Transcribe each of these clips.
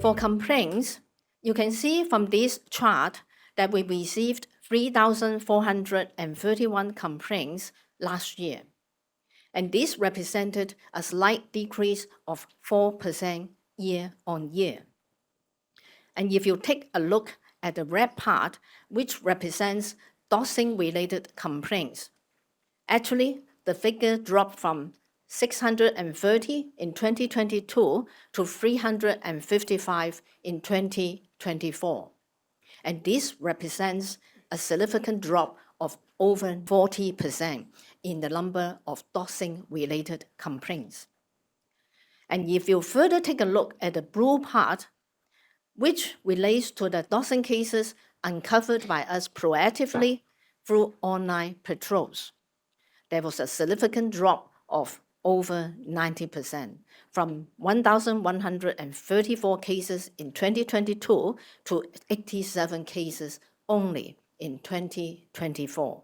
For complaints, you can see from this chart that we received 3,431 complaints last year, and this represented a slight decrease of 4% year-on-year. And if you take a look at the red part, which represents doxing-related complaints, actually, the figure dropped from 630 in 2022 to 355 in 2024. And this represents a significant drop of over 40% in the number of doxing-related complaints. And if you further take a look at the blue part, which relates to the doxing cases uncovered by us proactively through online patrols, there was a significant drop of over 90%, from 1,134 cases in 2022 to 87 cases only in 2024.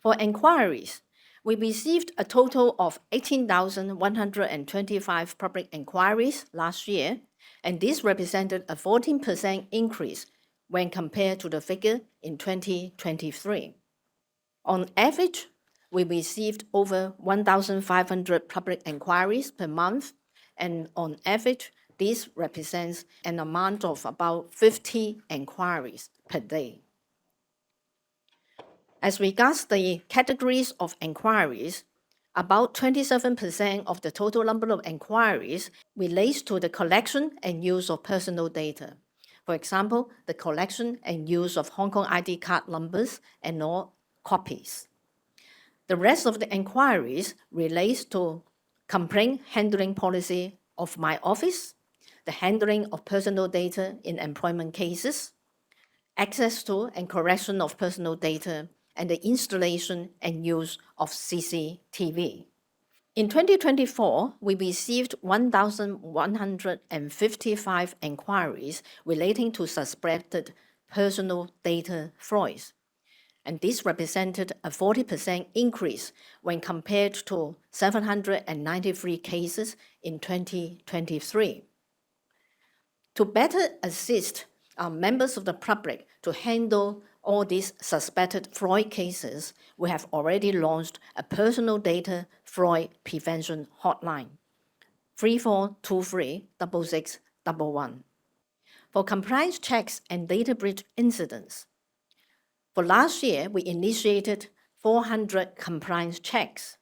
For inquiries, we received a total of 18,125 public inquiries last year, and this represented a 14% increase when compared to the figure in 2023. On average, we received over 1,500 public inquiries per month, and on average, this represents an amount of about 50 inquiries per day. As regards the categories of inquiries, about 27% of the total number of inquiries relates to the collection and use of personal data. For example, the collection and use of Hong Kong ID card numbers and all copies. The rest of the inquiries relates to complaint handling policy of my office, the handling of personal data in employment cases, access to and correction of personal data, and the installation and use of CCTV. In 2024, we received 1,155 inquiries relating to suspected personal data frauds, and this represented a 40% increase when compared to 793 cases in 2023. To better assist members of the public to handle all these suspected fraud cases, we have already launched a personal data fraud prevention hotline, 3423 6611. For compliance checks and data breach incidents, for last year, we initiated 400 compliance checks,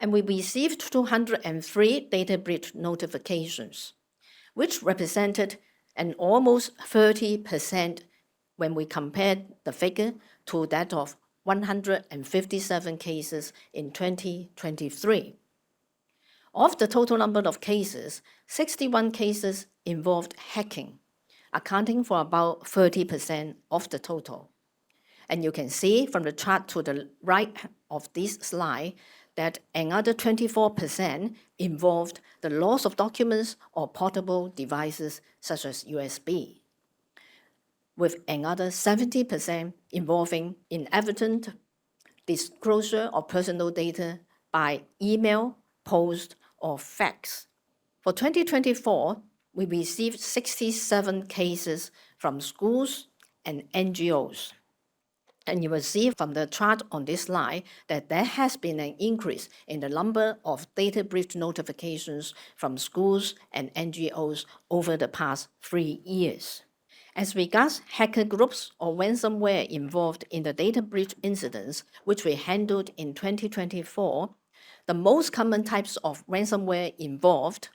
and we received 203 data breach notifications, which represented an almost 30% when we compared the figure to that of 157 cases in 2023. Of the total number of cases, 61 cases involved hacking, accounting for about 30% of the total. And you can see from the chart to the right of this slide that another 24% involved the loss of documents or portable devices such as USB, with another 70% involving inadvertent disclosure of personal data by email, post, or fax. For 2024, we received 67 cases from schools and NGOs. And you will see from the chart on this slide that there has been an increase in the number of data breach notifications from schools and NGOs over the past 3 years. As regards hacker groups or ransomware involved in the data breach incidents, which we handled in 2024, the most common types of ransomware involved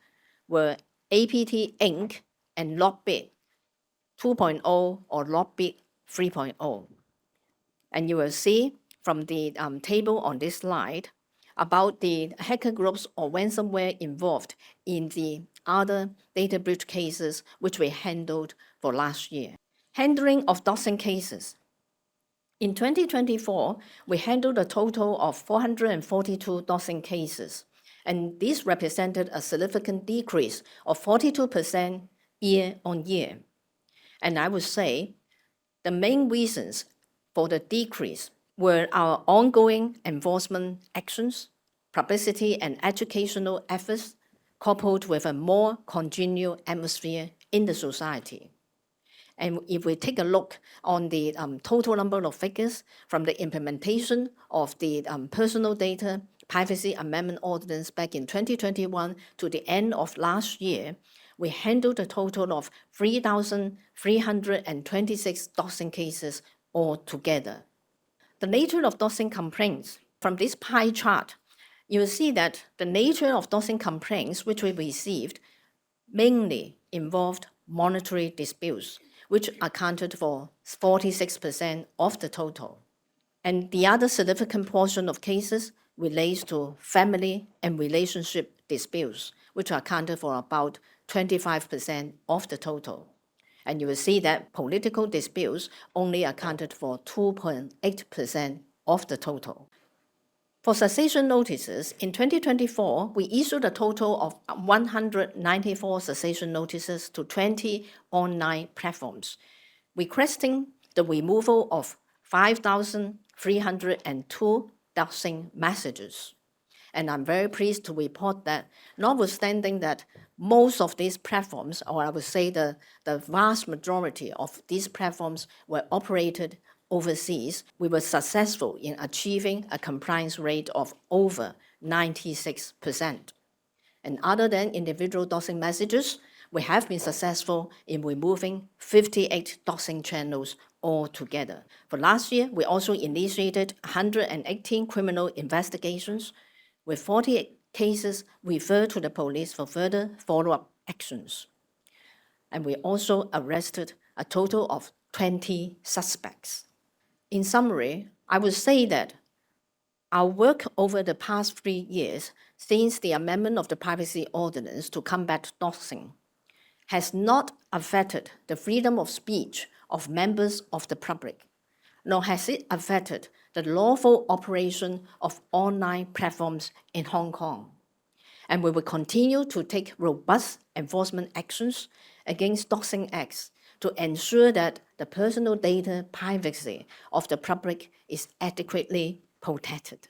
were APT Inc. and Lockbit 2.0 or Lockbit 3.0. And you will see from the table on this slide about the hacker groups or ransomware involved in the other data breach cases which we handled for last year. Handling of doxing cases. In 2024, we handled a total of 442 doxing cases, and this represented a significant decrease of 42% year-on-year. And I would say the main reasons for the decrease were our ongoing enforcement actions, publicity and educational efforts coupled with a more congenial atmosphere in the society. And if we take a look on the total number of figures from the implementation of the Personal Data Privacy Amendment Ordinance back in 2021 to the end of last year, we handled a total of 3,326 doxing cases altogether. The nature of doxing complaints. From this pie chart, you will see that the nature of doxing complaints which we received mainly involved monetary disputes, which accounted for 46% of the total. And the other significant portion of cases relates to family and relationship disputes, which accounted for about 25% of the total. And you will see that political disputes only accounted for 2.8% of the total. For cessation notices, in 2024, we issued a total of 194 cessation notices to 20 online platforms, requesting the removal of 5,302 doxing messages. And I'm very pleased to report that, notwithstanding that most of these platforms, or I would say the vast majority of these platforms were operated overseas, we were successful in achieving a compliance rate of over 96%. And other than individual doxing messages, we have been successful in removing 58 doxing channels altogether. For last year, we also initiated 118 criminal investigations, with 48 cases referred to the police for further follow-up actions. And we also arrested a total of 20 suspects. In summary, I would say that our work over the past 3 years since the amendment of the Privacy Ordinance to combat doxing has not affected the freedom of speech of members of the public, nor has it affected the lawful operation of online platforms in Hong Kong. And we will continue to take robust enforcement actions against doxing acts to ensure that the personal data privacy of the public is adequately protected.